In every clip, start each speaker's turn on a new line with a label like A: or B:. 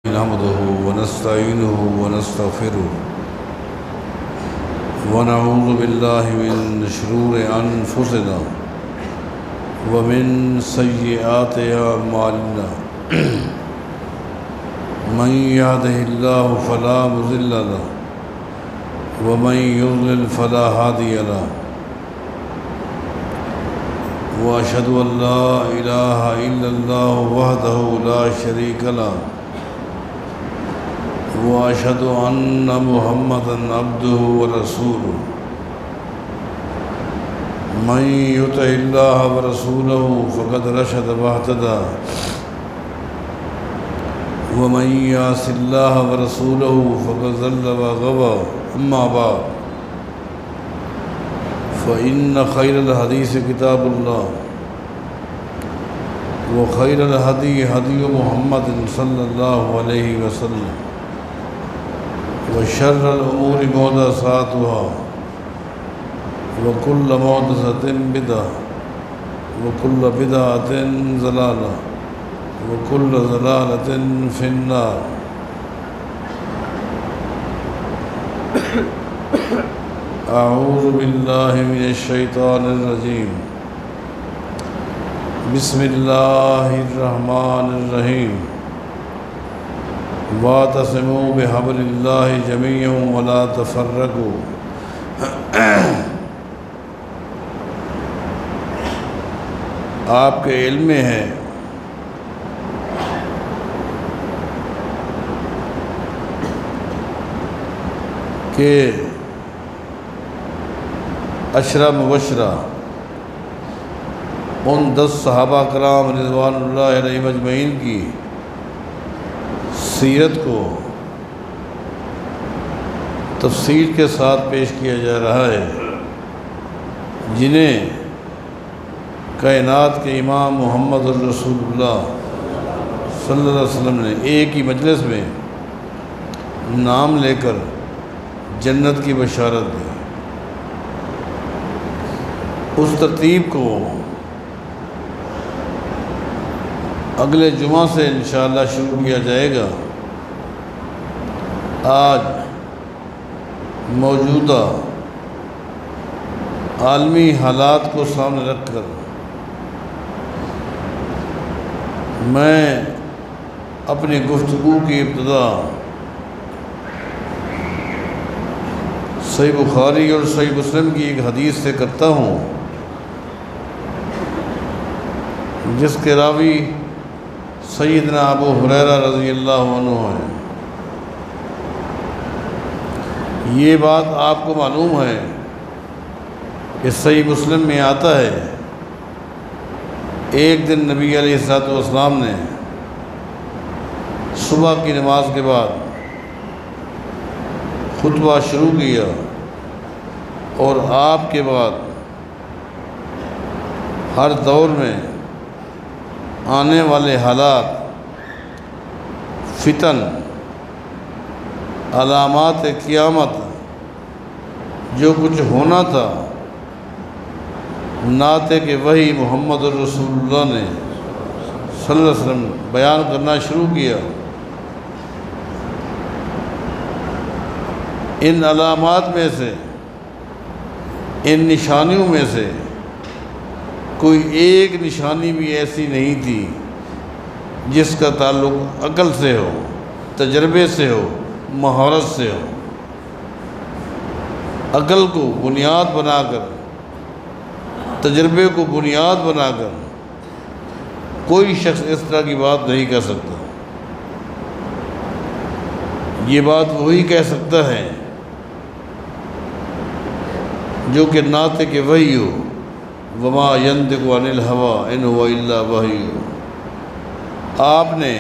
A: نحمده ونستعينه ونستغفره ونعوذ بالله من شرور أنفسنا ومن سيئات أعمالنا من يهده الله فلا مضل له ومن يضلل فلا هادي له وأشهد أن لا إله إلا الله وحده لا شريك له وأشهد أن محمدًا عبده ورسوله من يطع الله ورسوله فقد رشد واهتدى ومن يعص الله ورسوله فقد ضل وغوى أما بعد فإن خير الحديث كتاب الله وخير الهدي هدي محمد صلى الله عليه وسلم وشر الأمور محدثاتها وكل محدثة بدعة وكل بدعة ضلالة وكل ضلالة في النار أعوذ بالله من الشيطان الرجيم بسم الله الرحمن الرحيم واعتصموا بحبل الله جميعا ولا تفرقوا آپ کے علم میں ہے کہ عشرہ مبشرہ ان 10 صحابہ کرام رضوان اللہ علیہم اجمعین کی سیرت کو تفصیل کے ساتھ پیش کیا جا رہا ہے، جنہیں کائنات کے امام محمد الرسول اللہ صلی اللہ علیہ وسلم نے ایک ہی مجلس میں نام لے کر جنت کی بشارت دی۔ اس ترتیب کو اگلے جمعہ سے انشاءاللہ شروع کیا جائے گا۔ آج موجودہ عالمی حالات کو سامنے رکھ کر میں اپنی گفتگو کی ابتدا صحیح بخاری اور صحیح مسلم کی ایک حدیث سے کرتا ہوں، جس کے راوی سیدنا ابو ہریرہ رضی اللہ عنہ ہیں۔ یہ بات آپ کو معلوم ہے کہ صحیح مسلم میں آتا ہے، ایک دن نبی علیہ السلام نے صبح کی نماز کے بعد خطبہ شروع کیا، اور آپ کے بعد ہر دور میں آنے والے حالات، فتن، علامات قیامت، جو کچھ ہونا تھا، نعت کہ وہی محمد الرسول اللہ نے صلی اللہ علیہ وسلم بیان کرنا شروع کیا۔ ان علامات میں سے، ان نشانیوں میں سے کوئی ایک نشانی بھی ایسی نہیں تھی جس کا تعلق عقل سے ہو، تجربے سے ہو، مہارت سے ہو۔ عقل کو بنیاد بنا کر، تجربے کو بنیاد بنا کر کوئی شخص اس طرح کی بات نہیں کہہ سکتا۔ یہ بات وہی کہہ سکتا ہے جو کہ نعت کہ وحی ہو، وما ینطق عن الہویٰ ان ہوا الا وحی ہو۔ آپ نے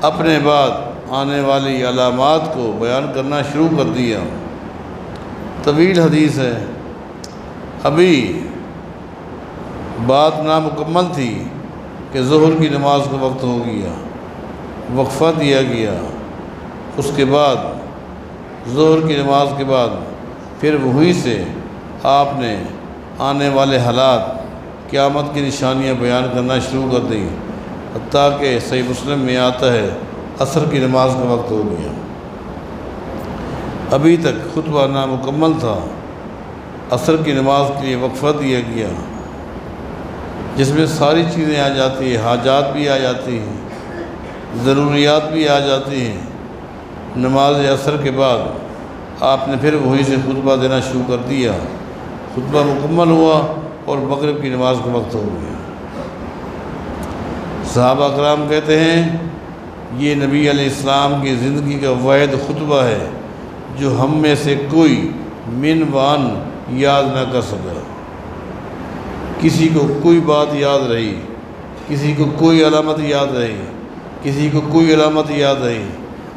A: اپنے بعد آنے والی علامات کو بیان کرنا شروع کر دیا۔ طویل حدیث ہے، ابھی بات نامکمل تھی کہ ظہر کی نماز کا وقت ہو گیا، وقفہ دیا گیا، اس کے بعد ظہر کی نماز کے بعد پھر وہی سے آپ نے آنے والے حالات، قیامت کی نشانیاں بیان کرنا شروع کر دیں، حتیٰ کہ صحیح مسلم میں آتا ہے عصر کی نماز کا وقت ہو گیا، ابھی تک خطبہ نامکمل تھا، عصر کی نماز کے لیے وقفہ دیا گیا جس میں ساری چیزیں آ جاتی ہیں، حاجات بھی آ جاتی ہیں، ضروریات بھی آ جاتی ہیں۔ نماز عصر کے بعد آپ نے پھر وہیں سے خطبہ دینا شروع کر دیا، خطبہ مکمل ہوا اور مغرب کی نماز کا وقت ہو گیا۔ صحابہ کرام کہتے ہیں یہ نبی علیہ السلام کی زندگی کا واحد خطبہ ہے جو ہم میں سے کوئی منوان یاد نہ کر سکا۔ کسی کو کوئی بات یاد رہی، کسی کو کوئی علامت یاد رہی، کسی کو کوئی علامت یاد رہی،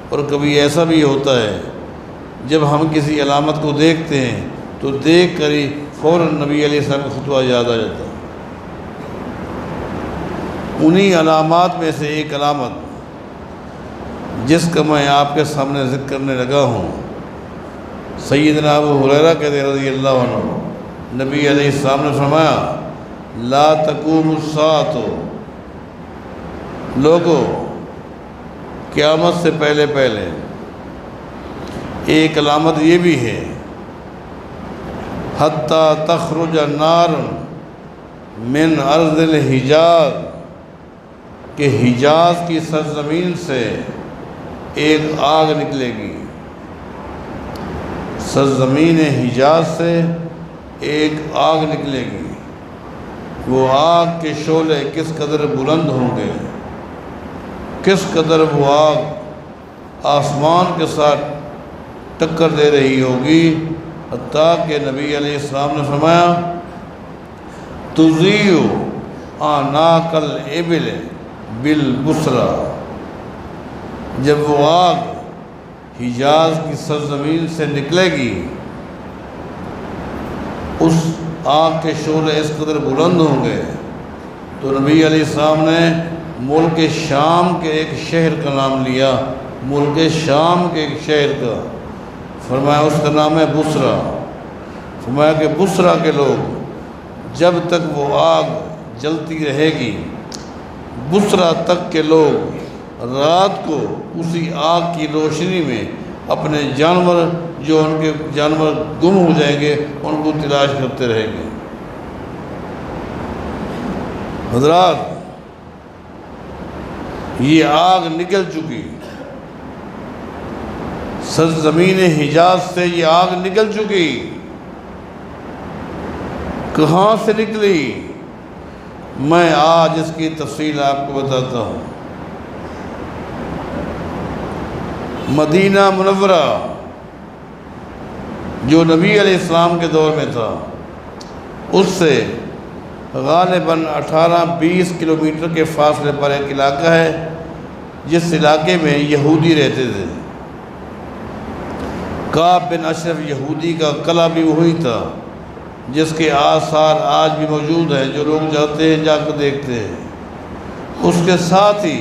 A: اور کبھی ایسا بھی ہوتا ہے جب ہم کسی علامت کو دیکھتے ہیں تو دیکھ کر ہی فوراً نبی علیہ السلام کا خطبہ یاد آ جاتا ہے۔ انہی علامات میں سے ایک علامت جس کا میں آپ کے سامنے ذکر کرنے لگا ہوں، سیدنا ابو ہریرہ کہتے ہیں رضی اللہ عنہ، نبی علیہ السلام نے فرمایا لا تقوم الساعۃ، لوگوں قیامت سے پہلے پہلے ایک علامت یہ بھی ہے حتیٰ تخرج نار من ارض الحجاز، کہ حجاز کی سرزمین سے ایک آگ نکلے گی، سرزمین حجاز سے ایک آگ نکلے گی۔ وہ آگ کے شعلے کس قدر بلند ہوں گے، کس قدر وہ آگ آسمان کے ساتھ ٹکر دے رہی ہوگی، حتیٰ کہ نبی علیہ السلام نے فرمایا تضیع اعناق الابل بالبصرہ، جب وہ آگ حجاز کی سرزمین سے نکلے گی، اس آگ کے شعلے اس قدر بلند ہوں گے، تو نبی علیہ السلام نے ملک شام کے ایک شہر کا نام لیا، ملک شام کے ایک شہر کا، فرمایا اس کا نام ہے بصرہ۔ فرمایا کہ بصرہ کے لوگ جب تک وہ آگ جلتی رہے گی، بصرہ تک کے لوگ رات کو اسی آگ کی روشنی میں اپنے جانور، جو ان کے جانور گم ہو جائیں گے، ان کو تلاش کرتے رہیں گے۔ حضرات، یہ آگ نکل چکی، سرزمین حجاز سے یہ آگ نکل چکی۔ کہاں سے نکلی؟ میں آج اس کی تفصیل آپ کو بتاتا ہوں۔ مدینہ منورہ جو نبی علیہ السلام کے دور میں تھا، اس سے غالباً 18-20 کلومیٹر کے فاصلے پر ایک علاقہ ہے جس علاقے میں یہودی رہتے تھے۔ کعب بن اشرف یہودی کا قلعہ بھی وہی تھا جس کے آثار آج بھی موجود ہیں، جو لوگ جاتے ہیں جا کر دیکھتے ہیں۔ اس کے ساتھ ہی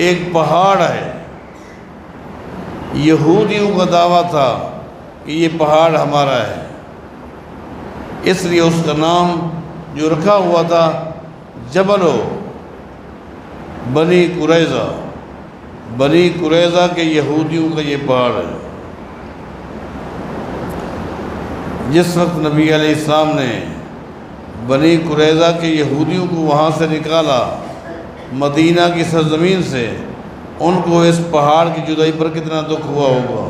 A: ایک پہاڑ ہے، یہودیوں کا دعویٰ تھا کہ یہ پہاڑ ہمارا ہے، اس لیے اس کا نام جو رکھا ہوا تھا جبل بنی قریظہ، بنی قریظہ کے یہودیوں کا یہ پہاڑ ہے۔ جس وقت نبی علیہ السلام نے بنی قریظہ کے یہودیوں کو وہاں سے نکالا، مدینہ کی سرزمین سے، ان کو اس پہاڑ کی جدائی پر کتنا دکھ ہوا ہوگا۔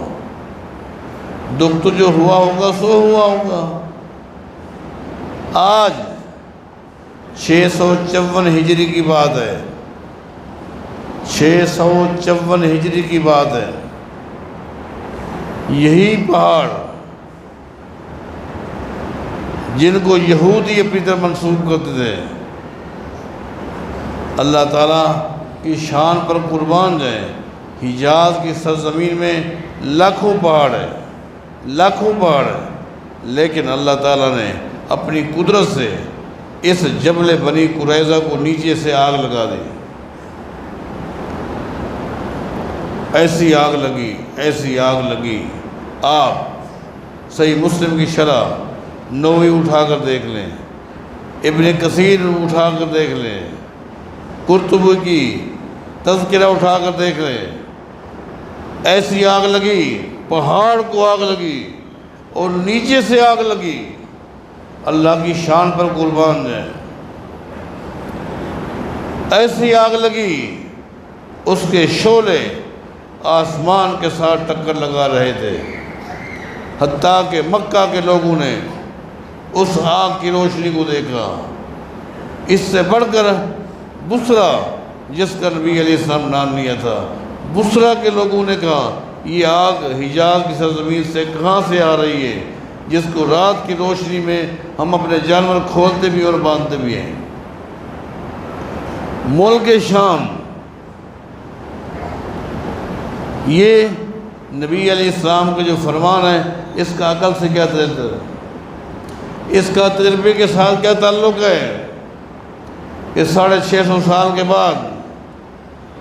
A: دکھ تو جو ہوا ہوگا سو ہوا ہوگا۔ آج 654 ہجری کی بات ہے، 654 ہجری کی بات ہے، یہی پہاڑ جن کو یہودی اپنی طرف منسوب کرتے تھے، اللہ تعالیٰ کی شان پر قربان جائیں، حجاز کی سرزمین میں لاکھوں پہاڑ ہے، لاکھوں پہاڑ ہے، لیکن اللہ تعالیٰ نے اپنی قدرت سے اس جبل بنی قریظہ کو نیچے سے آگ لگا دی۔ ایسی آگ لگی، ایسی آگ لگی، آپ صحیح مسلم کی شرح 9ویں اٹھا کر دیکھ لیں، ابن کثیر اٹھا کر دیکھ لیں، قرطبی کی تذکرہ اٹھا کر دیکھ رہے، ایسی آگ لگی، پہاڑ کو آگ لگی اور نیچے سے آگ لگی، اللہ کی شان پر قربان جائیں۔ ایسی آگ لگی، اس کے شعلے آسمان کے ساتھ ٹکر لگا رہے تھے، حتیٰ کہ مکہ کے لوگوں نے اس آگ کی روشنی کو دیکھا۔ اس سے بڑھ کر بصرہ، جس کا نبی علیہ السلام نام لیا تھا، بصرہ کے لوگوں نے کہا یہ آگ حجاز کی سرزمین سے کہاں سے آ رہی ہے، جس کو رات کی روشنی میں ہم اپنے جانور کھولتے بھی اور باندھتے بھی ہیں۔ ملک شام، یہ نبی علیہ السلام کا جو فرمان ہے، اس کا عقل سے کیا تعلق ہے؟ اس کا تجربے کے ساتھ کیا تعلق ہے کہ 650 سال کے بعد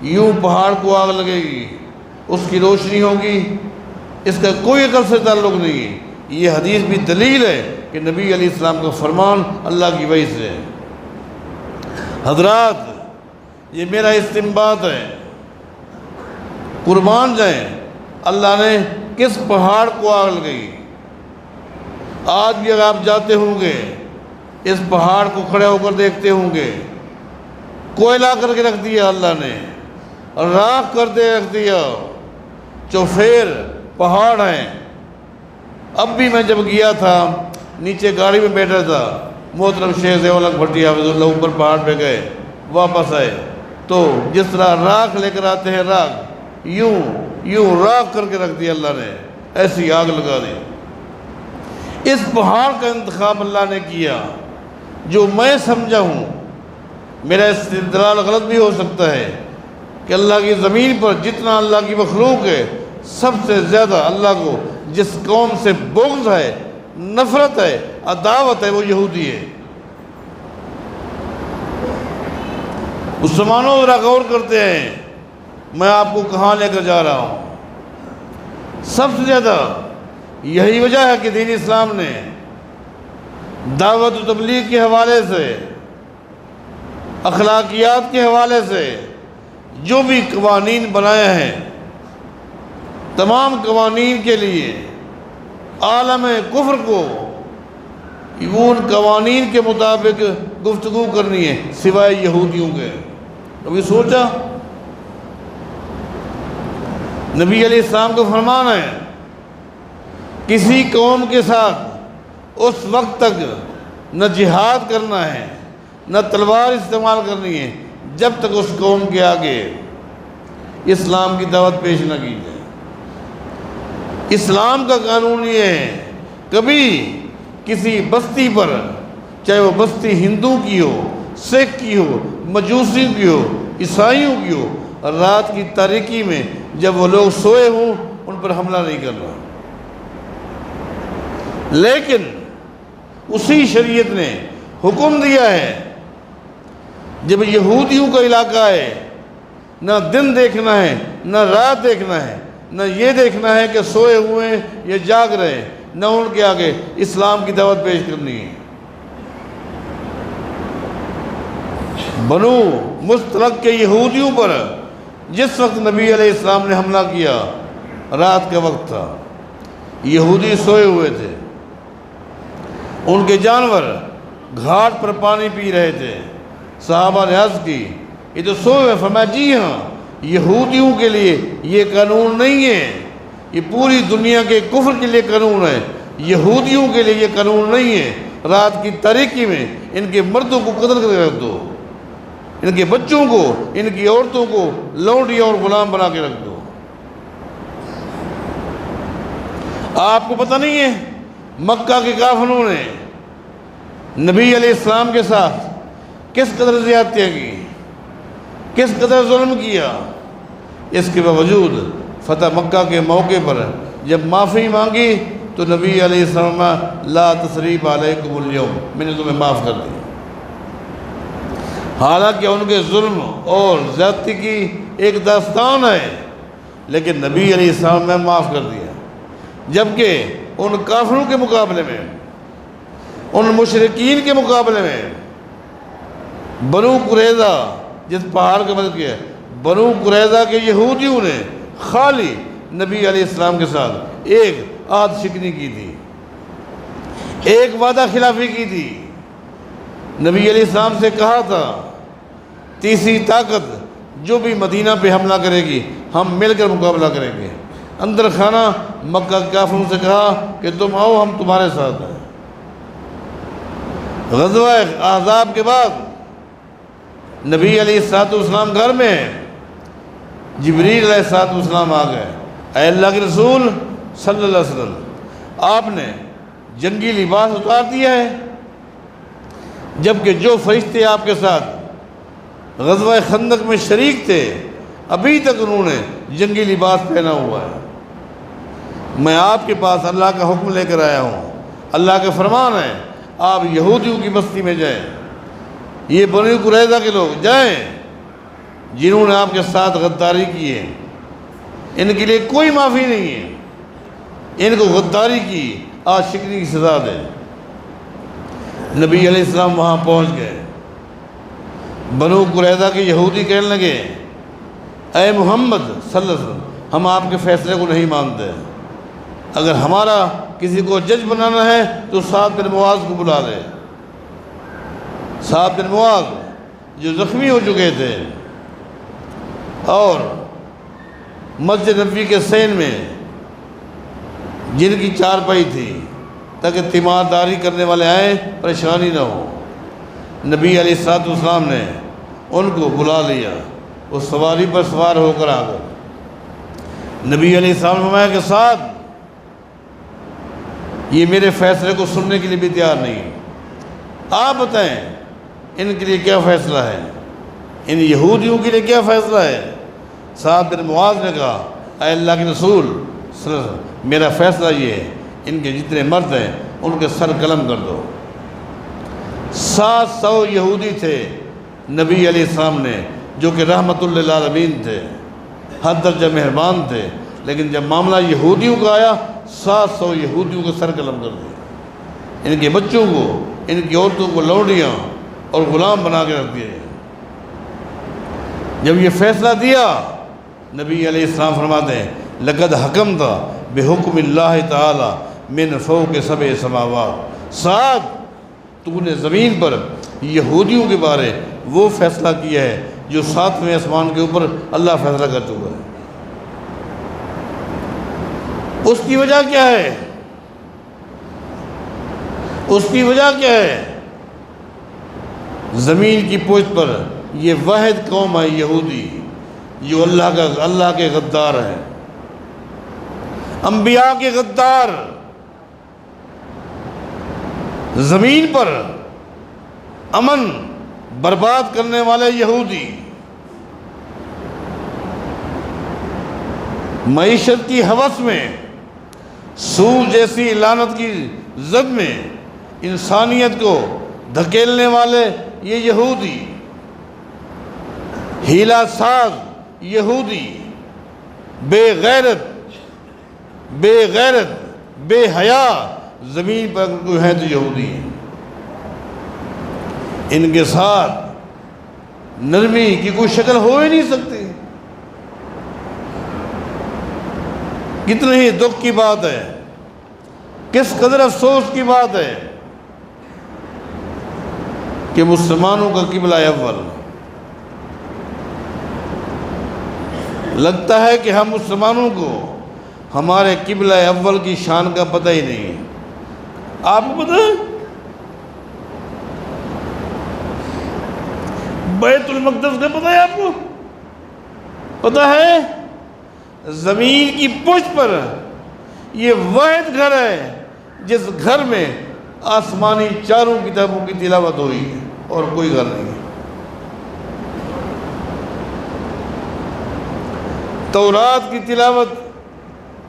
A: یوں پہاڑ کو آگ لگے گی، اس کی روشنی ہوگی؟ اس کا کوئی عقل سے تعلق نہیں ہے۔ یہ حدیث بھی دلیل ہے کہ نبی علیہ السلام کا فرمان اللہ کی وحی سے ہے۔ حضرات، یہ میرا استنباط ہے، قربان جائیں اللہ نے کس پہاڑ کو آگ لگائی۔ آج بھی اگر آپ جاتے ہوں گے، اس پہاڑ کو کھڑے ہو کر دیکھتے ہوں گے، کوئلہ کر کے رکھ دیا اللہ نے، راکھ کر کے رکھ دیا، چوفیر پہاڑ ہیں۔ اب بھی میں جب گیا تھا، نیچے گاڑی میں بیٹھا تھا، محترم شیخ ضیاء الحق بھٹی حافظ اللہ اوپر پہاڑ پہ گئے، واپس آئے تو جس طرح راکھ لے کر آتے ہیں، راکھ یوں راکھ کر کے رکھ دیا اللہ نے، ایسی آگ لگا دی۔ اس پہاڑ کا انتخاب اللہ نے کیا جو میں سمجھا ہوں، میرا استدلال غلط بھی ہو سکتا ہے، کہ اللہ کی زمین پر جتنا اللہ کی مخلوق ہے، سب سے زیادہ اللہ کو جس قوم سے بغض ہے، نفرت ہے، عداوت ہے، وہ یہودی ہے۔ مسلمانوں ذرا غور کرتے ہیں، میں آپ کو کہاں لے کر جا رہا ہوں۔ سب سے زیادہ یہی وجہ ہے کہ دین اسلام نے دعوت و تبلیغ کے حوالے سے، اخلاقیات کے حوالے سے جو بھی قوانین بنائے ہیں، تمام قوانین کے لیے عالم کفر کو ان قوانین کے مطابق گفتگو کرنی ہے، سوائے یہودیوں کے۔ کبھی سوچا؟ نبی علیہ السلام کو فرمان ہے، کسی قوم کے ساتھ اس وقت تک نہ جہاد کرنا ہے، نہ تلوار استعمال کرنی ہے، جب تک اس قوم کے آگے اسلام کی دعوت پیش نہ کی جائے۔ اسلام کا قانون یہ ہے، کبھی کسی بستی پر، چاہے وہ بستی ہندو کی ہو، سکھ کی ہو، مجوسی کی ہو، عیسائیوں کی ہو، رات کی تاریکی میں جب وہ لوگ سوئے ہوں، ان پر حملہ نہیں کرنا۔ لیکن اسی شریعت نے حکم دیا ہے، جب یہودیوں کا علاقہ ہے، نہ دن دیکھنا ہے، نہ رات دیکھنا ہے، نہ یہ دیکھنا ہے کہ سوئے ہوئے ہیں یا جاگ رہے ہیں، نہ ان کے آگے اسلام کی دعوت پیش کرنی ہے۔ بنو مستلق کے یہودیوں پر جس وقت نبی علیہ السلام نے حملہ کیا، رات کا وقت تھا، یہودی سوئے ہوئے تھے، ان کے جانور گھاٹ پر پانی پی رہے تھے۔ صحابہ نے عرض کی، یہ تو سوئے ہوئے۔ فرمایا جی ہاں، یہودیوں کے لیے یہ قانون نہیں ہے، یہ پوری دنیا کے کفر کے لیے قانون ہے، یہودیوں کے لیے یہ قانون نہیں ہے۔ رات کی تاریکی میں ان کے مردوں کو قتل کر کے رکھ دو، ان کے بچوں کو، ان کی عورتوں کو لونڈیاں اور غلام بنا کے رکھ دو۔ آپ کو پتہ نہیں ہے مکہ کے کافروں نے نبی علیہ السلام کے ساتھ کس قدر زیادتیاں کی، کس قدر ظلم کیا؟ اس کے باوجود فتح مکہ کے موقع پر جب معافی مانگی تو نبی علیہ السلام لا تثریب علیکم اليوم، میں نے تمہیں معاف کر دیا۔ حالانکہ ان کے ظلم اور زیادتی کی ایک داستان ہے، لیکن نبی علیہ السلام نے معاف کر دیا۔ جبکہ ان کافروں کے مقابلے میں، ان مشرکین کے مقابلے میں، بنو قریظہ جس پہاڑ کا مدد کیا، بنو قریظہ کے یہودیوں نے خالی نبی علیہ السلام کے ساتھ ایک عہد شکنی کی تھی، ایک وعدہ خلافی کی تھی۔ نبی علیہ السلام سے کہا تھا تیسری طاقت جو بھی مدینہ پہ حملہ کرے گی ہم مل کر مقابلہ کریں گے۔ اندر خانہ مکہ کے کافروں سے کہا کہ تم آؤ ہم تمہارے ساتھ ہیں۔ غزوہ احزاب کے بعد نبی علیہ السلام گھر میں جبریل علیہ السلام آ گئے، اے اللہ کے رسول صلی اللہ علیہ وسلم آپ نے جنگی لباس اتار دیا ہے، جبکہ جو فرشتے آپ کے ساتھ غزوہ خندق میں شریک تھے ابھی تک انہوں نے جنگی لباس پہنا ہوا ہے۔ میں آپ کے پاس اللہ کا حکم لے کر آیا ہوں، اللہ کا فرمان ہے آپ یہودیوں کی بستی میں جائیں، یہ بنو قریظہ کے لوگ جائیں جنہوں نے آپ کے ساتھ غداری کی ہے، ان کے لیے کوئی معافی نہیں ہے، ان کو غداری کی آج شکنی کی سزا دے۔ نبی علیہ السلام وہاں پہنچ گئے، بنو قریظہ کے یہودی کہنے لگے اے محمد صلی اللہ علیہ وسلم ہم آپ کے فیصلے کو نہیں مانتے، اگر ہمارا کسی کو جج بنانا ہے تو سعد بن معاذ کو بلا لے۔ سعد بن معاذ جو زخمی ہو چکے تھے اور مسجد نبوی کے سین میں جن کی چارپائی تھی تاکہ تیمارداری کرنے والے آئیں پریشانی نہ ہو، نبی علیہ السلام نے ان کو بلا لیا، وہ سواری پر سوار ہو کر آ گئے۔ نبی علیہ السلام نے فرمایا کہ سعد یہ میرے فیصلے کو سننے کے لیے بھی تیار نہیں، آپ بتائیں ان کے لیے کیا فیصلہ ہے، ان یہودیوں کے لیے کیا فیصلہ ہے؟ سعد بن معاذ نے کہا اے اللہ کے رسول صلی اللہ علیہ وسلم میرا فیصلہ یہ ہے ان کے جتنے مرد ہیں ان کے سر قلم کر دو۔ 700 یہودی تھے نبی علیہ السلام نے جو کہ رحمت للعالمین تھے، حد درجہ مہربان تھے، لیکن جب معاملہ یہودیوں کا آیا 700 یہودیوں کو سر قلم کر دیا، ان کے بچوں کو، ان کی عورتوں کو لوڈیاں اور غلام بنا کے رکھ دیے۔ جب یہ فیصلہ دیا نبی علیہ السلام فرماتے ہیں لقد حکمت بحکم اللہ تعالی من فوق 7 سماوات، سعد تو نے زمین پر یہودیوں کے بارے وہ فیصلہ کیا ہے جو 7ویں آسمان کے اوپر اللہ فیصلہ کر چکا ہے۔ اس کی وجہ کیا ہے؟ اس کی وجہ کیا ہے؟ زمین کی پشت پر یہ واحد قوم ہے یہودی جو اللہ کے غدار ہیں، انبیاء کے غدار، زمین پر امن برباد کرنے والے یہودی، معیشت کی ہوس میں، سود جیسی لعنت کی زد میں انسانیت کو دھکیلنے والے یہ یہودی، ہیلا ساز یہودی، بے غیرت بے حیا، زمین پر کوئی ہے تو یہودی ہیں۔ ان کے ساتھ نرمی کی کوئی شکل ہو ہی نہیں سکتی۔ کتنے ہی دکھ کی بات ہے، کس قدر افسوس کی بات ہے کہ مسلمانوں کا قبلہ اول، لگتا ہے کہ ہم مسلمانوں کو ہمارے قبلہ اول کی شان کا پتہ ہی نہیں ہے۔ آپ کو پتہ ہے بیت المقدس کا پتہ ہے؟ آپ کو پتہ ہے زمین کی پشت پر یہ واحد گھر ہے جس گھر میں آسمانی چاروں کتابوں کی تلاوت ہوئی ہے اور کوئی گھر نہیں ہے۔ تورات کی تلاوت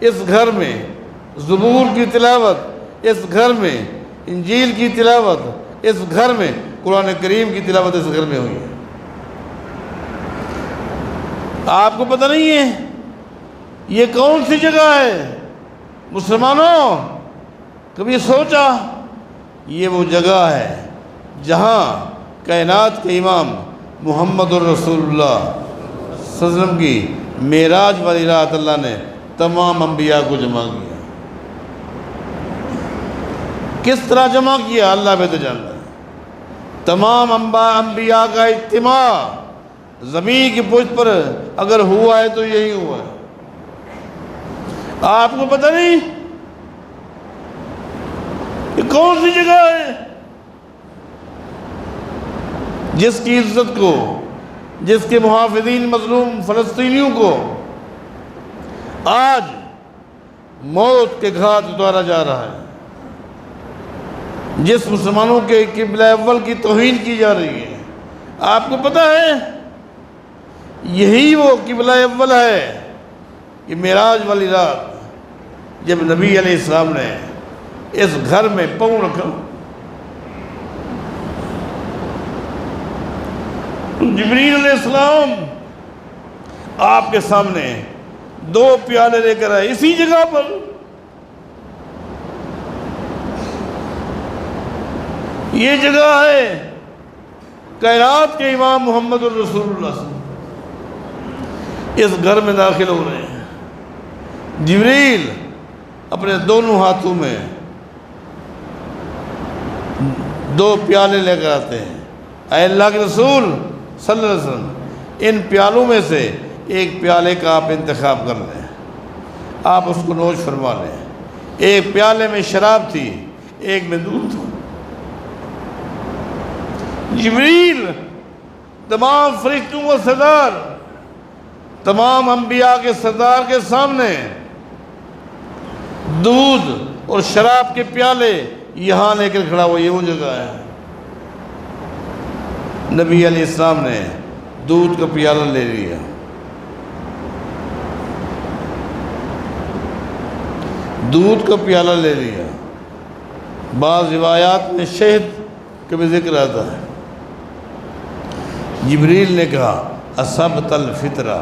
A: اس گھر میں، زبور کی تلاوت اس گھر میں، انجیل کی تلاوت اس گھر میں، قرآن کریم کی تلاوت اس گھر میں ہوئی ہے۔ آپ کو پتہ نہیں ہے یہ کون سی جگہ ہے؟ مسلمانوں کبھی سوچا یہ وہ جگہ ہے جہاں کائنات کے امام محمد الرسول اللہ صلی اللہ علیہ وسلم کی معراج والی رات اللہ نے تمام انبیاء کو جمع کیا۔ کس طرح جمع کیا اللہ بہتر جانتا ہے۔ تمام انبیاء کا اجتماع زمین کی پشت پر اگر ہوا ہے تو یہی ہوا ہے۔ آپ کو پتہ نہیں یہ کون سی جگہ ہے جس کی عزت کو، جس کے محافظین مظلوم فلسطینیوں کو آج موت کے گھاٹ اتارا جا رہا ہے، جس مسلمانوں کے قبلہ اول کی توہین کی جا رہی ہے۔ آپ کو پتہ ہے یہی وہ قبلہ اول ہے کہ معراج والی رات جب نبی علیہ السلام نے اس گھر میں پاؤں رکھا، جبریل علیہ السلام آپ کے سامنے 2 پیالے لے کر آئے اسی جگہ پر۔ یہ جگہ ہے کائنات کے امام محمد الرسول اللہ صلی اللہ علیہ وسلم اس گھر میں داخل ہو رہے ہیں۔ جبریل اپنے دونوں ہاتھوں میں 2 پیالے لے کر آتے ہیں۔ اے اللہ کے رسول صلی اللہ علیہ وسلم، ان پیالوں میں سے ایک پیالے کا آپ انتخاب کر لیں، آپ اس کو نوش فرما لیں۔ ایک پیالے میں شراب تھی، ایک میں دودھ تھا۔ جبریل تمام فرشتوں کا سردار، تمام انبیاء کے سردار کے سامنے دودھ اور شراب کے پیالے یہاں لے کر کھڑا ہوا، یہ وہ جگہ ہے۔ نبی علیہ السلام نے دودھ کا پیالہ لے لیا، دودھ کا پیالہ لے لیا۔ بعض روایات میں شہد کا بھی ذکر آتا ہے۔ جبریل نے کہا اصبت الفطرہ،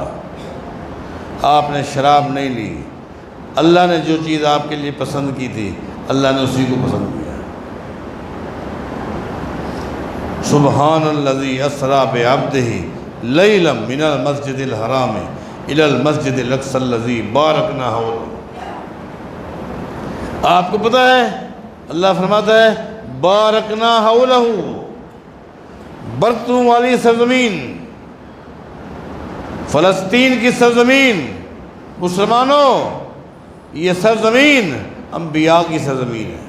A: آپ نے شراب نہیں لی، اللہ نے جو چیز آپ کے لیے پسند کی تھی اللہ نے اسی کو پسند کیا۔ سبحان الذی اسریٰ بعبدہ لیلا من المسجد الحرام الی المسجد الاقصی الذی بارکنا حولہ۔ آپ کو پتہ ہے اللہ فرماتا ہے بارکنا حولہ، برتنوں والی سرزمین، فلسطین کی سرزمین، مسلمانوں یہ سرزمین انبیاء کی سرزمین ہے۔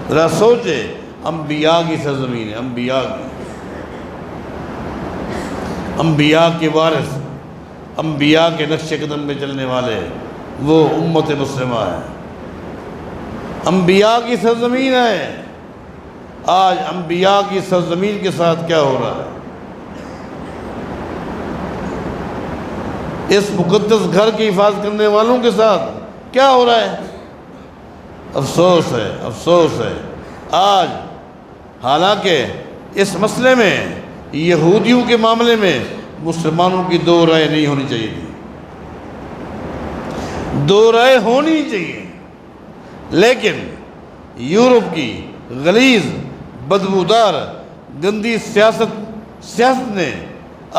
A: ذرا سوچے، انبیاء کی سرزمین ہے، انبیاء کے وارث، انبیاء کے نقش قدم پہ چلنے والے وہ امت مسلمہ ہے، انبیاء کی سرزمین ہے۔ آج انبیاء کی سرزمین کے ساتھ کیا ہو رہا ہے؟ اس مقدس گھر کی حفاظت کرنے والوں کے ساتھ کیا ہو رہا ہے؟ افسوس ہے، افسوس ہے۔ آج حالانکہ اس مسئلے میں یہودیوں کے معاملے میں مسلمانوں کی 2 رائے نہیں ہونی چاہیے تھی، 2 رائے ہونی چاہیے، لیکن یورپ کی غلیظ بدبودار گندی سیاست نے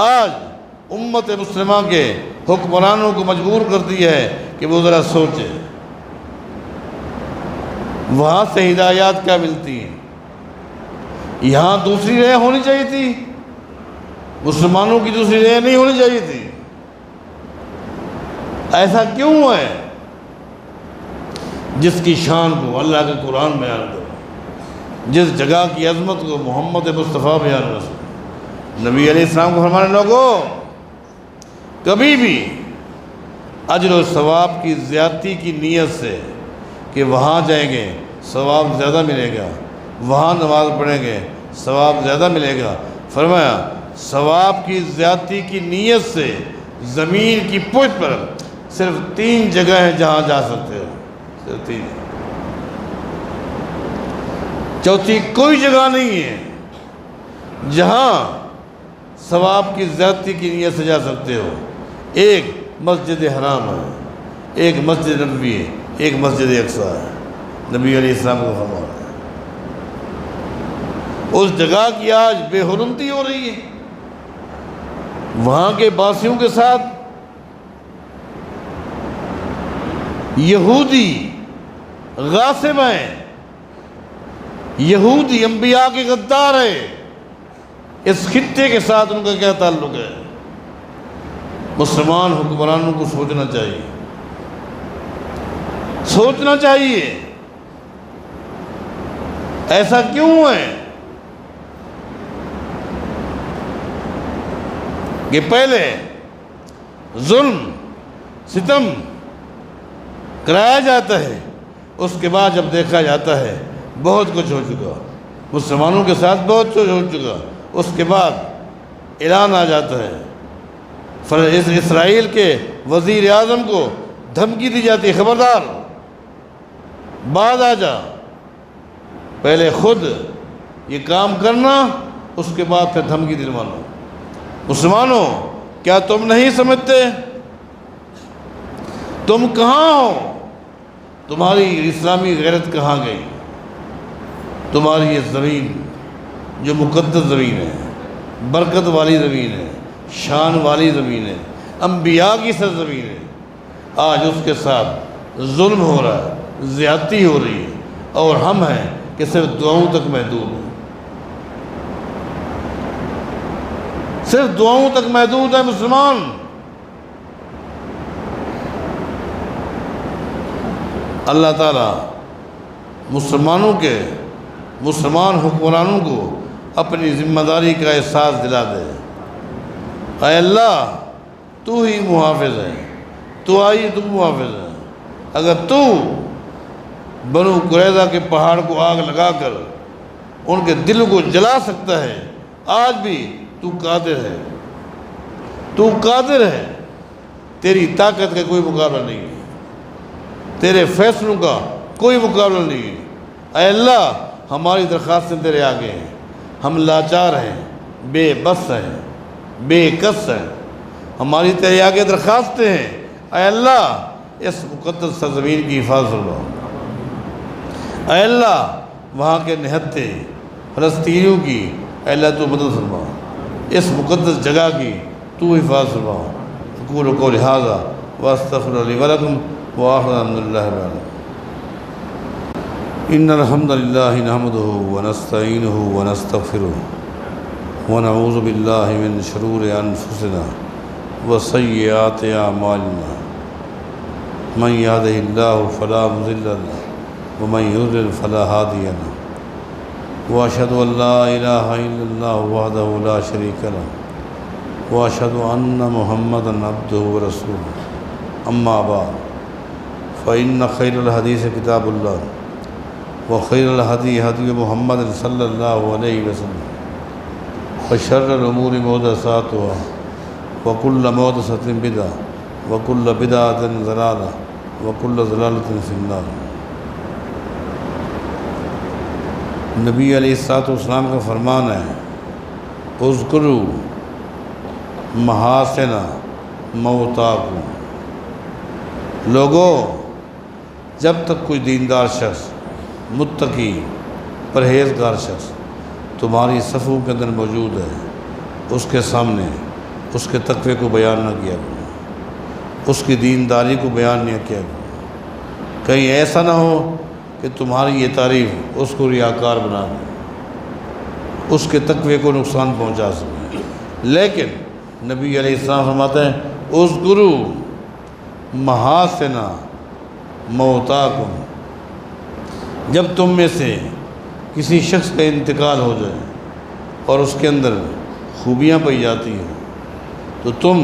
A: آج امت مسلمہ کے حکمرانوں کو مجبور کر دیا ہے کہ وہ ذرا سوچیں۔ وہاں سے ہدایات کیا ملتی ہیں؟ یہاں دوسری رائے ہونی چاہیے تھی، مسلمانوں کی دوسری رائے نہیں ہونی چاہیے تھی۔ ایسا کیوں ہے؟ جس کی شان کو اللہ کے قرآن بیان کرو، جس جگہ کی عظمت کو محمد مصطفیٰ بیان کرو۔ نبی علیہ السلام کو فرمانے لوگوں کبھی بھی اجر و ثواب کی زیادتی کی نیت سے کہ وہاں جائیں گے ثواب زیادہ ملے گا، وہاں نماز پڑھیں گے ثواب زیادہ ملے گا، فرمایا ثواب کی زیادتی کی نیت سے زمین کی پشت پر صرف 3 جگہ ہیں جہاں جا سکتے ہو، صرف 3، چوتھی کوئی جگہ نہیں ہے جہاں ثواب کی زیادتی کی نیت سے جا سکتے ہو۔ ایک مسجد حرام ہے، ایک مسجد نبوی ہے، ایک مسجد اقصی ہے۔ نبی علیہ السلام کو فرمایا اس جگہ کی آج بے حرمتی ہو رہی ہے، وہاں کے باسیوں کے ساتھ یہودی غاصب ہیں، یہودی انبیاء کے غدار ہیں، اس خطے کے ساتھ ان کا کیا تعلق ہے؟ مسلمان حکمرانوں کو سوچنا چاہیے، سوچنا چاہیے ایسا کیوں ہے کہ پہلے ظلم ستم کرایا جاتا ہے، اس کے بعد جب دیکھا جاتا ہے بہت کچھ ہو چکا، مسلمانوں کے ساتھ بہت کچھ ہو چکا، اس کے بعد اعلان آ جاتا ہے، اسرائیل کے وزیر اعظم کو دھمکی دی جاتی ہے، خبردار بعد آ جا، پہلے خود یہ کام کرنا، اس کے بعد پھر دھمکی دلوانا۔ مسلمانوں، کیا تم نہیں سمجھتے؟ تم کہاں ہو؟ تمہاری اسلامی غیرت کہاں گئی؟ تمہاری یہ زمین جو مقدس زمین ہے، برکت والی زمین ہے، شان والی زمین ہے، انبیاء کی سرزمین ہے، آج اس کے ساتھ ظلم ہو رہا ہے، زیادتی ہو رہی ہے، اور ہم ہیں کہ صرف دعاؤں تک محدود ہیں، صرف دعاؤں تک محدود ہے مسلمان۔ اللہ تعالیٰ مسلمان حکمرانوں کو اپنی ذمہ داری کا احساس دلا دے۔ اے اللہ، تو ہی محافظ ہے، تو محافظ ہے۔ اگر تو بنو قریظہ کے پہاڑ کو آگ لگا کر ان کے دل کو جلا سکتا ہے، آج بھی تو قادر ہے، تو قادر ہے، تیری طاقت کا کوئی مقابلہ نہیں ہے، تیرے فیصلوں کا کوئی مقابلہ نہیں ہے۔ اے اللہ، ہماری درخواستیں تیرے آگے ہیں، ہم لاچار ہیں، بے بس ہیں، بے کس ہیں، ہماری تیرے آگے درخواستیں ہیں۔ اے اللہ، اس مقدس سرزمین کی حفاظت فرما۔ اے اللہ، وہاں کے نہتے فلسطینیوں کی اے اللہ تو مدد فرما، اس مقدس جگہ کی تو حفاظت فرما۔ اقول قولی ھذا واستغفر لی ولکم وآخر الحمد للہ رب العالمین۔ ان الحمد للہ نحمده ونستعینه ونستغفره ونعوذ باللہ من شرور انفسنا وسیئات اعمالنا، من یهده اللہ فلا مضل له ومن یضلل فلا هادی له، واشهد ان لا الہ الا اللہ وحدہ لا شریک له، واشهد ان محمدا عبدہ ورسولہ، اما بعد فإن خیر الحدیث کتاب اللہ وخیر الہدی ہدی محمد صلی اللہ علیہ وسلم، وشر الامور محدثاتها وکل محدثۃ بدعہ وکل بدعۃ ضلالہ وکل ضلالۃ فی النار۔ نبی علیہ السلام کا فرمان ہے، اذکروا محاسن موتاکم۔ لوگوں، جب تک کوئی دیندار شخص، متقی، پرہیزگار شخص تمہاری صفوں کے اندر موجود ہے، اس کے سامنے اس کے تقوی کو بیان نہ کیا کرو، اس کی دینداری کو بیان نہ کیا کرو، کہیں ایسا نہ ہو کہ تمہاری یہ تعریف اس کو ریاکار بنا دے، اس کے تقوی کو نقصان پہنچا سکے۔ لیکن نبی علیہ السلام فرماتے ہیں، اذکروا محاسن موتاکم۔ جب تم میں سے کسی شخص کا انتقال ہو جائے اور اس کے اندر خوبیاں پائی جاتی ہیں، تو تم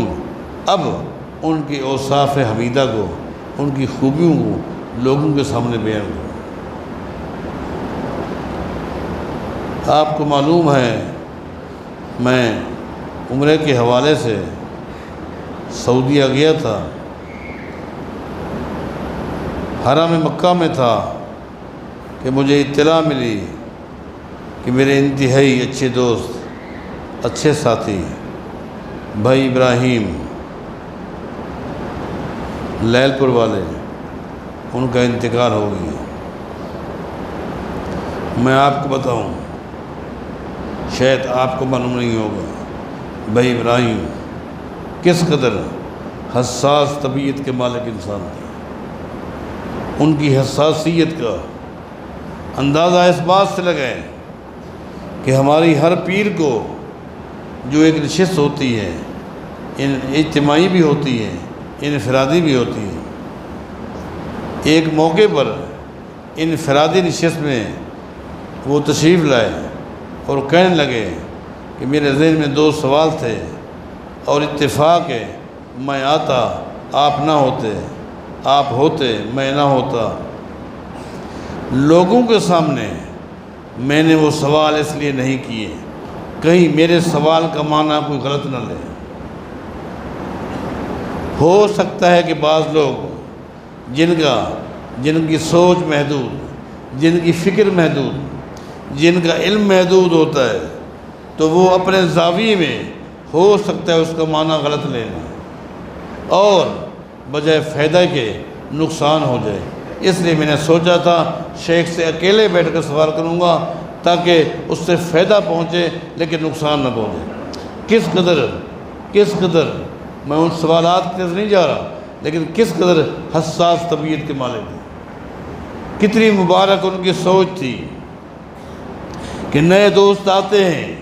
A: اب ان کی اوصاف حمیدہ کو، ان کی خوبیوں کو لوگوں کے سامنے بیان کرو۔ آپ کو معلوم ہے، میں عمرے کے حوالے سے سعودیہ گیا تھا، حرم مکہ میں تھا کہ مجھے اطلاع ملی کہ میرے انتہائی اچھے دوست، اچھے ساتھی بھائی ابراہیم لیل پور والے، ان کا انتقال ہو گیا۔ میں آپ کو بتاؤں، شاید آپ کو معلوم نہیں ہوگا، بھائی ابراہیم کس قدر حساس طبیعت کے مالک انسان تھے۔ ان کی حساسیت کا اندازہ اس بات سے لگائیں کہ ہماری ہر پیر کو جو ایک نشست ہوتی ہے، اجتماعی بھی ہوتی ہے، انفرادی بھی ہوتی ہے، ایک موقع پر انفرادی نشست میں وہ تشریف لائے اور کہنے لگے کہ میرے ذہن میں 2 سوال تھے اور اتفاق ہے میں آتا آپ نہ ہوتے، آپ ہوتے میں نہ ہوتا۔ لوگوں کے سامنے میں نے وہ سوال اس لیے نہیں کیے کہیں میرے سوال کا معنی کوئی غلط نہ لے۔ ہو سکتا ہے کہ بعض لوگ جن کی سوچ محدود، جن کی فکر محدود، جن کا علم محدود ہوتا ہے تو وہ اپنے زاویے میں ہو سکتا ہے اس کا معنی غلط لے لیں اور بجائے فائدہ کے نقصان ہو جائے۔ اس لیے میں نے سوچا تھا شیخ سے اکیلے بیٹھ کر سوال کروں گا تاکہ اس سے فائدہ پہنچے لیکن نقصان نہ پہنچے۔ کس قدر میں ان سوالات کی طرف نہیں جا رہا، لیکن کس قدر حساس طبیعت کے مالک تھے، کتنی مبارک ان کی سوچ تھی کہ نئے دوست آتے ہیں،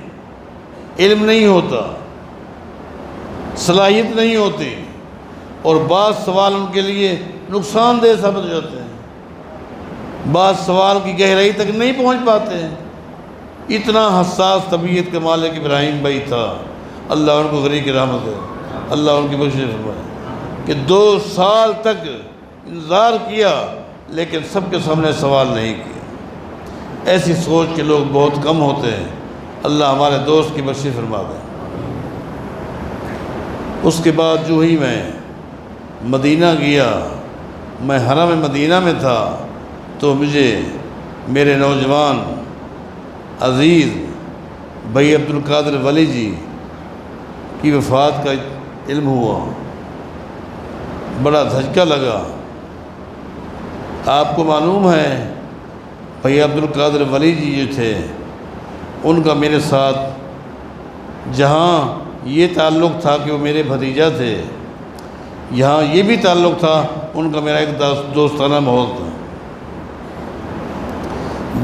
A: علم نہیں ہوتا، صلاحیت نہیں ہوتی اور بعض سوال ان کے لیے نقصان دہ ثابت ہو جاتے ہیں، بعض سوال کی گہرائی تک نہیں پہنچ پاتے ہیں۔ اتنا حساس طبیعت کا مالک ابراہیم بھائی تھا، اللہ ان کو غریق رحمت ہے، اللہ ان کی بخشش فرمائے، کہ 2 سال تک انتظار کیا لیکن سب کے سامنے سوال نہیں کیا۔ ایسی سوچ کے لوگ بہت کم ہوتے ہیں، اللہ ہمارے دوست کی بخشش فرما دے۔ اس کے بعد جو ہی میں مدینہ گیا، میں حرم مدینہ میں تھا تو مجھے میرے نوجوان عزیز بھائی عبدالقادر ولی جی کی وفات کا علم ہوا، بڑا دھچکا لگا۔ آپ کو معلوم ہے بھائی عبدالقادر ولی جی جو تھے ان کا میرے ساتھ جہاں یہ تعلق تھا کہ وہ میرے بھتیجا تھے، یہاں یہ بھی تعلق تھا ان کا میرا ایک دوستانہ ماحول تھا۔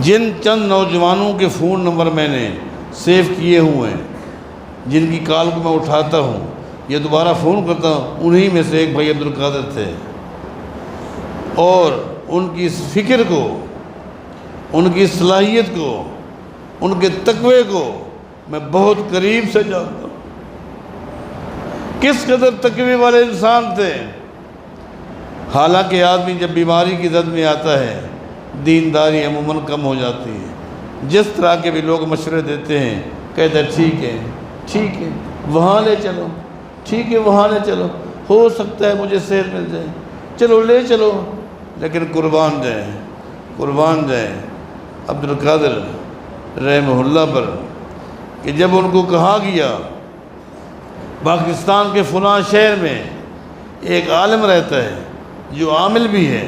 A: جن چند نوجوانوں کے فون نمبر میں نے سیو کیے ہوئے ہیں، جن کی کال کو میں اٹھاتا ہوں یا دوبارہ فون کرتا ہوں، انہی میں سے ایک بھائی عبدالقادر تھے، اور ان کی اس فکر کو، ان کی صلاحیت کو، ان کے تقوی کو میں بہت قریب سے جانتا ہوں۔ کس قدر تقوی والے انسان تھے۔ حالانکہ آدمی جب بیماری کی زد میں آتا ہے دینداری عموماً کم ہو جاتی ہے، جس طرح کے بھی لوگ مشورے دیتے ہیں کہتے ہیں ٹھیک ہے وہاں لے چلو، ٹھیک ہے وہاں لے چلو، ہو سکتا ہے مجھے صحت مل جائے، چلو لے چلو، لیکن قربان جائیں عبدالقادر رحمہ اللہ پر کہ جب ان کو کہا گیا پاکستان کے فلاں شہر میں ایک عالم رہتا ہے جو عامل بھی ہے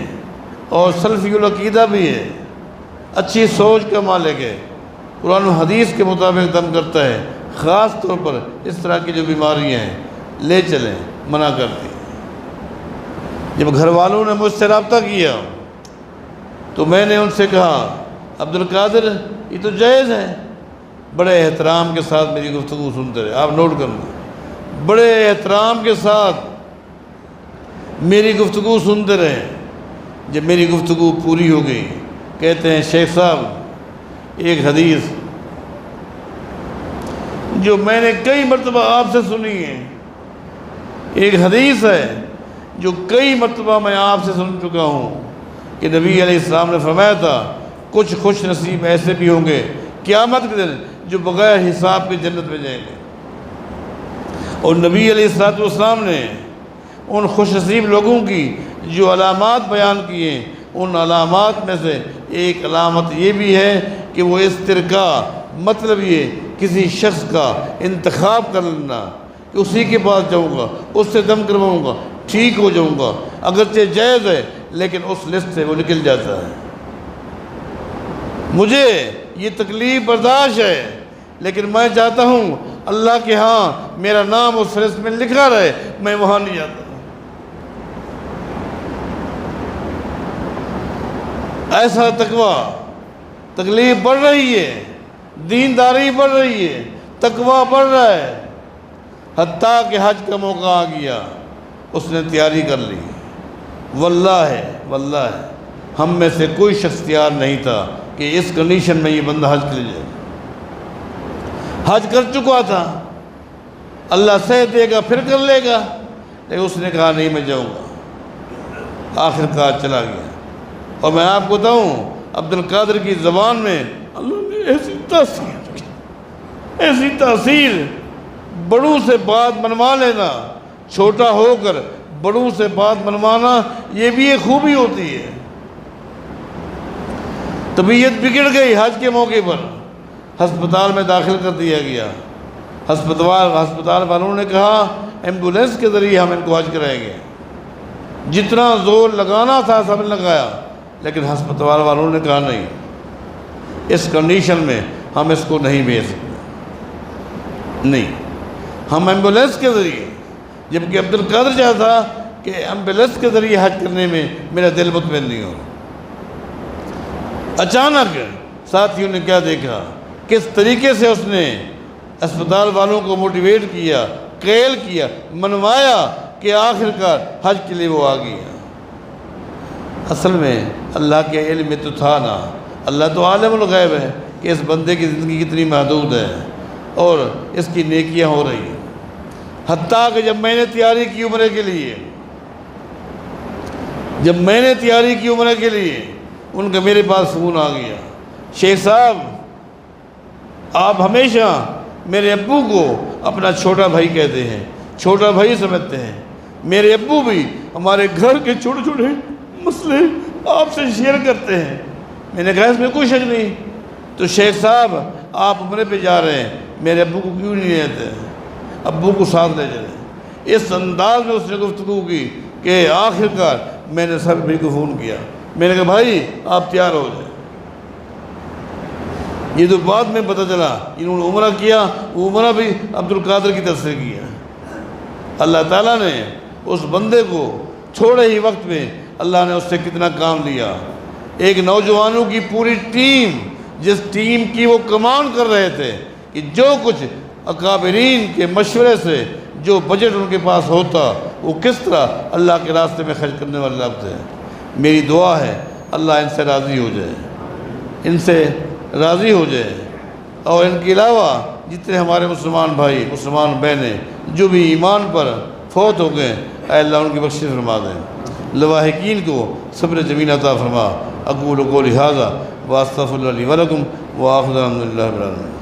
A: اور سلفی العقیدہ بھی ہے، اچھی سوچ کا مالک ہے، قرآن و حدیث کے مطابق دم کرتا ہے، خاص طور پر اس طرح کی جو بیماریاں ہیں لے چلیں، منع کرتی۔ جب گھر والوں نے مجھ سے رابطہ کیا تو میں نے ان سے کہا عبدالقادر یہ تو جائز ہے، بڑے احترام کے ساتھ میری گفتگو سنتے رہے، آپ نوٹ کرنا، بڑے احترام کے ساتھ میری گفتگو سنتے رہے۔ جب میری گفتگو پوری ہو گئی کہتے ہیں شیخ صاحب ایک حدیث جو میں نے کئی مرتبہ آپ سے سنی ہے، ایک حدیث ہے جو کئی مرتبہ میں آپ سے سن چکا ہوں کہ نبی علیہ السلام نے فرمایا تھا کچھ خوش نصیب ایسے بھی ہوں گے قیامت کے دن جو بغیر حساب کے جنت میں جائیں گے، اور نبی علیہ السلام نے ان خوش نصیب لوگوں کی جو علامات بیان کیے، ان علامات میں سے ایک علامت یہ بھی ہے کہ وہ استرقا، مطلب یہ کسی شخص کا انتخاب کر لینا کہ اسی کے پاس جاؤں گا، اس سے دم کرواؤں گا، ٹھیک ہو جاؤں گا، اگرچہ جائز ہے لیکن اس لسٹ سے وہ نکل جاتا ہے۔ مجھے یہ تکلیف برداشت ہے لیکن میں چاہتا ہوں اللہ کے ہاں میرا نام اس فہرست میں لکھا رہے، میں وہاں نہیں جاتا۔ ایسا تقوی، تکلیف بڑھ رہی ہے، دینداری بڑھ رہی ہے، تقوی بڑھ رہا ہے، حتیٰ کہ حج کا موقع آ گیا، اس نے تیاری کر لی۔ واللہ ہم میں سے کوئی شخص تیار نہیں تھا کہ اس کنڈیشن میں یہ بندہ حج کے لیے جائے۔ حج کر چکا تھا، اللہ صحت دے گا پھر کر لے گا، لیکن اس نے کہا نہیں میں جاؤں گا، آخر کار چلا گیا۔ اور میں آپ کو بتاؤں، عبد القادر کی زبان میں اللہ نے ایسی تاثیر، بڑوں سے بات منوا لینا، چھوٹا ہو کر بڑوں سے بات منوانا، یہ بھی ایک خوبی ہوتی ہے۔ طبیعت بگڑ گئی حج کے موقع پر، ہسپتال میں داخل کر دیا گیا۔ ہسپتال والوں نے کہا ایمبولینس کے ذریعے ہم ان کو حج کرائیں گے۔ جتنا زور لگانا تھا سب نے لگایا، لیکن ہسپتال والوں نے کہا نہیں، اس کنڈیشن میں ہم اس کو نہیں بھیج سکتے، نہیں، ہم ایمبولینس کے ذریعے، جبکہ عبد القادر چاہتا کہ ایمبولینس کے ذریعے حج کرنے میں میرا دل مطمئن نہیں ہو۔ اچانک ساتھیوں نے کیا دیکھا، کس طریقے سے اس نے اسپتال والوں کو موٹیویٹ کیا، قیل کیا، منوایا کہ آخر کار حج کے لیے وہ آ گیا۔ اصل میں اللہ کے علم میں تو تھا نا، اللہ تو عالم الغیب ہے کہ اس بندے کی زندگی کتنی محدود ہے اور اس کی نیکیاں ہو رہی ہیں۔ حتیٰ کہ جب میں نے تیاری کی عمرے کے لیے، ان کا میرے پاس فون آ گیا، شیخ صاحب آپ ہمیشہ میرے ابو کو اپنا چھوٹا بھائی کہتے ہیں، چھوٹا بھائی سمجھتے ہیں، میرے ابو بھی ہمارے گھر کے چھوٹے چھوٹے مسئلے آپ سے شیئر کرتے ہیں۔ میں نے کہا اس میں کوئی شک نہیں، تو شیخ صاحب آپ عمرے پہ جا رہے ہیں، میرے ابو کو کیوں نہیں لیتے، ابو کو ساتھ لے جائیں۔ اس انداز میں اس نے گفتگو کی کہ آخر کار میں نے سب بھائی کو فون کیا، میں نے کہا بھائی آپ تیار ہو جائیں۔ یہ تو بعد میں پتہ چلا انہوں نے عمرہ کیا، وہ عمرہ بھی عبد القادر کی طرف سے کیا۔ اللہ تعالیٰ نے اس بندے کو تھوڑے ہی وقت میں اللہ نے اس سے کتنا کام لیا۔ ایک نوجوانوں کی پوری ٹیم، جس ٹیم کی وہ کمان کر رہے تھے کہ جو کچھ اکابرین کے مشورے سے جو بجٹ ان کے پاس ہوتا وہ کس طرح اللہ کے راستے میں خرچ کرنے والے لوگ تھے۔ میری دعا ہے اللہ ان سے راضی ہو جائے، ان سے راضی ہو جائے، اور ان کے علاوہ جتنے ہمارے مسلمان بھائی مسلمان بہنیں جو بھی ایمان پر فوت ہو گئے، اے اللہ ان کی بخشش فرما دیں، لواحقین کو صبر جمیل عطا فرما۔ اقول قولی ھذا واستغفر اللہ لی ولکم وآخر دعوانا الحمد للہ رب العالمین۔